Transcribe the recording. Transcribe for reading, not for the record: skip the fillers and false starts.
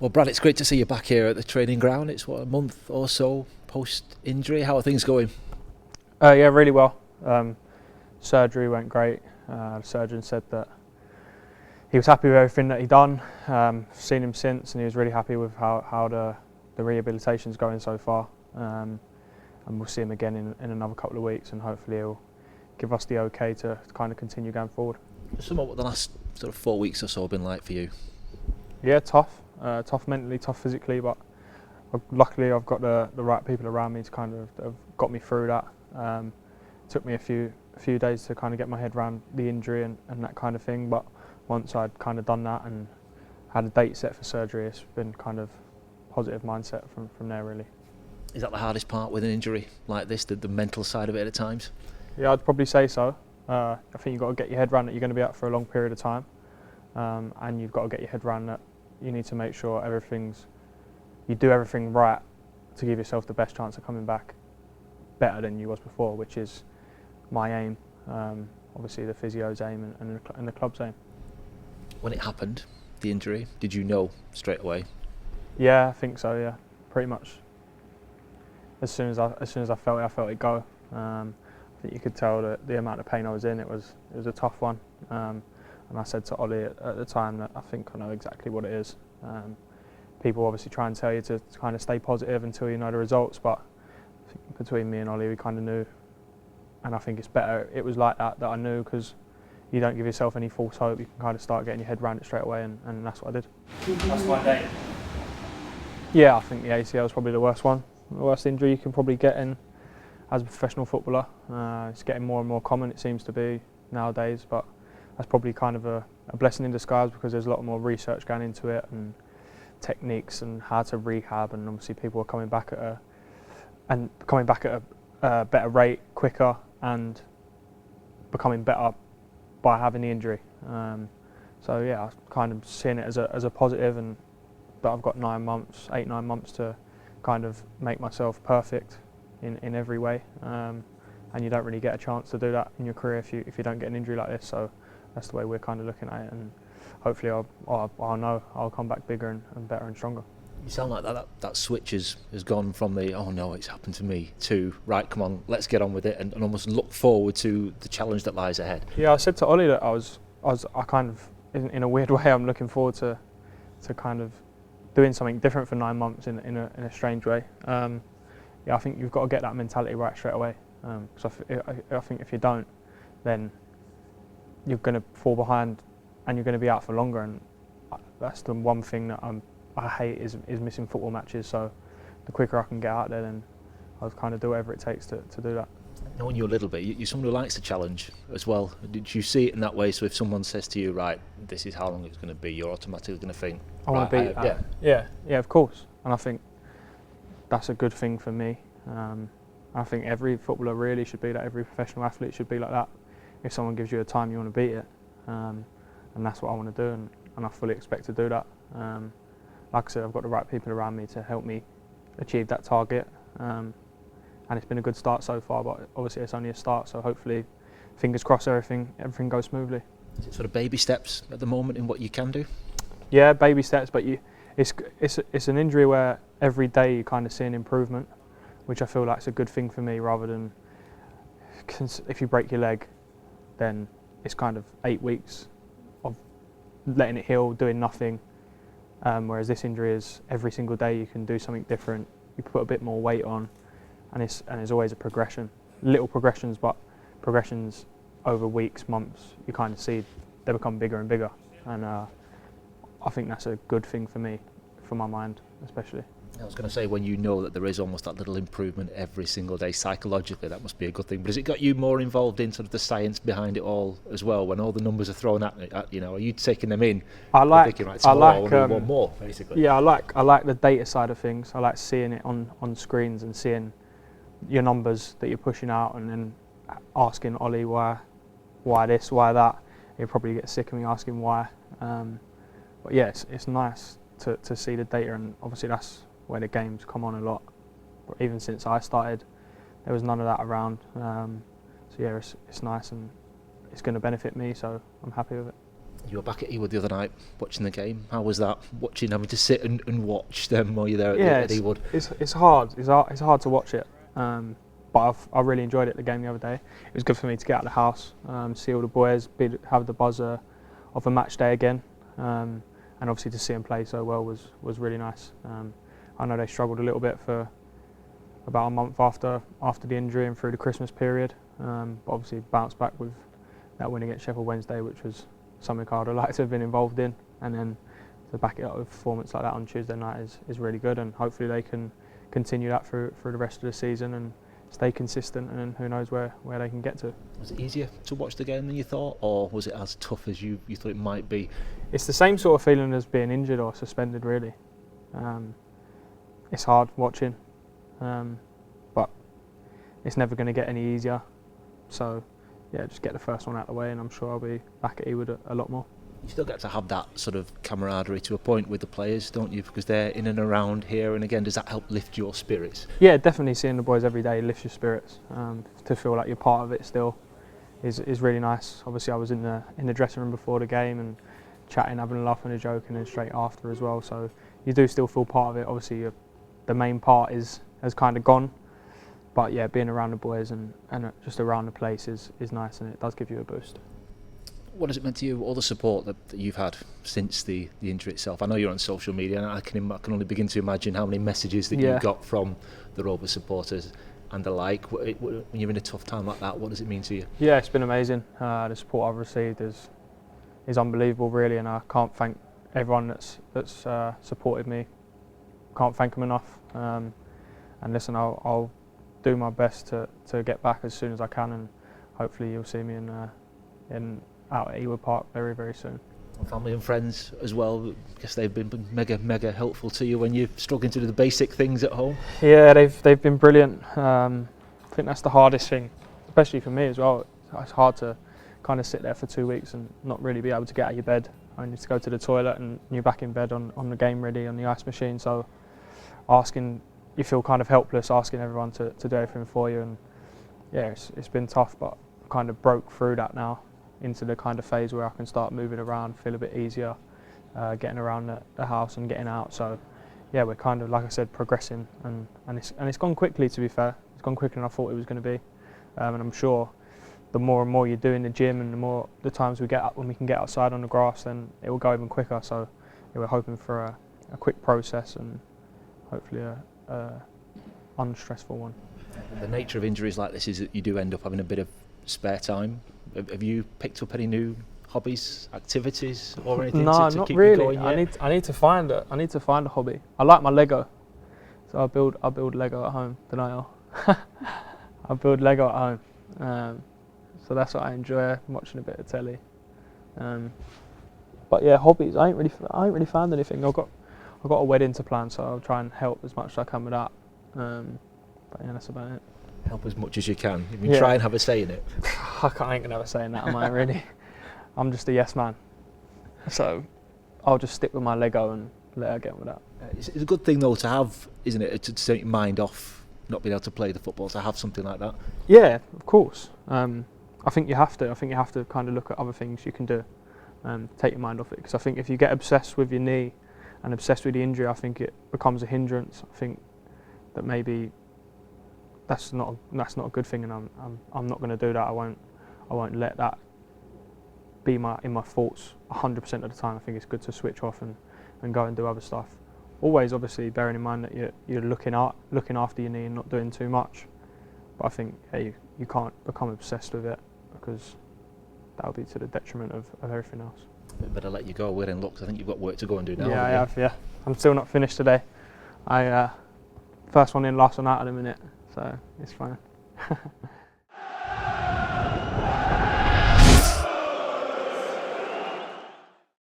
Well, Brad, it's great to see you back here at the training ground. It's a month or so post-injury. How are things going? Yeah, really well. Surgery went great. The surgeon said that he was happy with everything that he'd done. Seen him since, and he was really happy with how the rehabilitation's going so far. And we'll see him again in another couple of weeks, and hopefully he'll give us the okay to kind of continue going forward. Sum up what the last sort of 4 weeks or so have been like for you. Yeah, tough. Tough mentally, tough physically, but luckily I've got the right people around me to kind of have got me through that. Took me a few days to kind of get my head around the injury and that kind of thing, but once I'd kind of done that and had a date set for surgery, it's been kind of positive mindset from there really. Is that the hardest part with an injury like this, the mental side of it at times? Yeah, I'd probably say so. I think you've got to get your head around that you're going to be out for a long period of time, and you've got to get your head around that you need to make sure you do everything right to give yourself the best chance of coming back better than you was before, which is my aim, obviously the physio's aim and the club's aim. When it happened, the injury, did you know straight away? Yeah, I think so. Yeah, pretty much. As soon as I felt it go. I think you could tell that the amount of pain I was in. It was a tough one. And I said to Ollie at the time that I think I know exactly what it is. People obviously try and tell you to kind of stay positive until you know the results, but I think between me and Ollie we kind of knew, and I think it's better it was like that I knew, because you don't give yourself any false hope. You can kind of start getting your head around it straight away, and that's what I did. That's my day. Yeah, I think the ACL is probably the worst one. The worst injury you can probably get in as a professional footballer. It's getting more and more common, it seems to be nowadays, but that's probably kind of a blessing in disguise, because there's a lot more research going into it and techniques and how to rehab, and obviously people are coming back at a better rate, quicker, and becoming better by having the injury. So yeah, I'm kind of seeing it as a positive, and that I've got 9 months, 8-9 months to kind of make myself perfect in every way. And you don't really get a chance to do that in your career if you don't get an injury like this. So that's the way we're kind of looking at it, and hopefully I'll know I'll come back bigger and better and stronger. You sound like that switch has gone from the oh no it's happened to me to right, come on, let's get on with it, and almost look forward to the challenge that lies ahead. Yeah, I said to Ollie that I kind of in a weird way I'm looking forward to kind of doing something different for 9 months in a strange way. Yeah, I think you've got to get that mentality right straight away, because I think if you don't, then you're going to fall behind and you're going to be out for longer, and that's the one thing that I hate is missing football matches. So the quicker I can get out there, then I'll kind of do whatever it takes to do that. Knowing you a little bit, you're someone who likes the challenge as well. Did you see it in that way? So if someone says to you, right, this is how long it's going to be, you're automatically going to think, I want to beat that. Yeah, of course. And I think that's a good thing for me. I think every footballer really should be that. Every professional athlete should be like that. If someone gives you a time, you want to beat it. And that's what I want to do, and I fully expect to do that. Like I said, I've got the right people around me to help me achieve that target. And it's been a good start so far, but obviously it's only a start, so hopefully, fingers crossed, everything goes smoothly. Is it sort of baby steps at the moment in what you can do? Yeah, baby steps, but it's an injury where every day you kind of see an improvement, which I feel like is a good thing for me, rather than if you break your leg, then it's kind of 8 weeks of letting it heal, doing nothing. Whereas this injury is every single day you can do something different. You put a bit more weight on, and there's always a progression. Little progressions, but progressions over weeks, months. You kind of see they become bigger and bigger, and I think that's a good thing for me, for my mind especially. I was going to say, when you know that there is almost that little improvement every single day, psychologically that must be a good thing. But has it got you more involved in sort of the science behind it all as well? When all the numbers are thrown at you know, are you taking them in? I like one more basically. Yeah, I like the data side of things. I like seeing it on screens and seeing your numbers that you're pushing out, and then asking Ollie why this, why that. He'll probably get sick of me asking why. But yeah, it's nice to see the data, and obviously that's where the games come on a lot. But even since I started, there was none of that around. So yeah, it's nice, and it's going to benefit me, so I'm happy with it. You were back at Ewood the other night watching the game. How was that? Having to sit and watch them while you're there at Ewood? It's hard. It's hard to watch it. But I really enjoyed it, the game the other day. It was good for me to get out of the house, see all the boys, have the buzz of a match day again, and obviously to see them play so well was really nice. I know they struggled a little bit for about a month after the injury and through the Christmas period, but obviously bounced back with that win against Sheffield Wednesday, which was something I'd have liked to have been involved in, and then to back it up with a performance like that on Tuesday night is really good, and hopefully they can continue that through the rest of the season and stay consistent, and who knows where they can get to. Was it easier to watch the game than you thought, or was it as tough as you thought it might be? It's the same sort of feeling as being injured or suspended, really. It's hard watching, but it's never going to get any easier. So yeah, just get the first one out of the way, and I'm sure I'll be back at Ewood a lot more. You still get to have that sort of camaraderie to a point with the players, don't you? Because they're in and around here, and again, does that help lift your spirits? Yeah, definitely seeing the boys every day lifts your spirits. To feel like you're part of it still is really nice. Obviously, I was in the dressing room before the game and chatting, having a laugh and a joke, and then straight after as well. So you do still feel part of it. Obviously, the main part has kind of gone, but yeah, being around the boys and just around the place is nice, and it does give you a boost. What has it meant to you, all the support that you've had since the injury itself? I know you're on social media, and I can only begin to imagine how many messages that you've got from the Rovers supporters and the like. When you're in a tough time like that, what does it mean to you? Yeah, it's been amazing. The support I've received is unbelievable, really, and I can't thank everyone that's supported me. Can't thank them enough. And listen, I'll do my best to get back as soon as I can, and hopefully you'll see me out at Ewood Park very, very soon. Family and friends as well, I guess they've been mega helpful to you when you're struggling to do the basic things at home. Yeah, they've been brilliant. I think that's the hardest thing, especially for me as well. It's hard to kind of sit there for 2 weeks and not really be able to get out of your bed. I need to go to the toilet and you're back in bed on the game ready on the ice machine. So you feel kind of helpless asking everyone to do everything for you, and yeah, it's been tough, but I kind of broke through that now into the kind of phase where I can start moving around, feel a bit easier, getting around the house and getting out. So yeah, we're kind of, like I said, progressing, and it's gone quickly, to be fair. It's gone quicker than I thought it was going to be, and I'm sure the more and more you do in the gym and the more the times we get up when we can get outside on the grass, then it will go even quicker. So yeah, we're hoping for a quick process and hopefully a unstressful one. The nature of injuries like this is that you do end up having a bit of spare time. Have you picked up any new hobbies, activities, or anything to not keep really. you going yet? I need to find a hobby. I like my Lego, so I build Lego at home. I build Lego at home, so that's what I enjoy, watching a bit of telly. But yeah, hobbies. I ain't really found anything. I've got a wedding to plan, so I'll try and help as much as I can with that. But yeah, that's about it. Help as much as you can. You mean try and have a say in it? I ain't gonna have a say in that, am I really? I'm just a yes man. So I'll just stick with my Lego and let her get on with that. It's a good thing though to have, isn't it? To take your mind off not being able to play the football, to have something like that. Yeah, of course. I think you have to. I think you have to kind of look at other things you can do, take your mind off it. Because I think if you get obsessed with your knee and obsessed with the injury, I think it becomes a hindrance. I think that maybe that's not a good thing, and I'm not going to do that. I won't let that be in my thoughts 100% of the time. I think it's good to switch off and go and do other stuff. Always, obviously, bearing in mind that you're looking after your knee and not doing too much. But I think you can't become obsessed with it, because that would be to the detriment of everything else. Better let you go. We're in luck. I think you've got work to go and do now. Yeah, I have. Yeah, I'm still not finished today. First one in, last one out at the minute, so it's fine.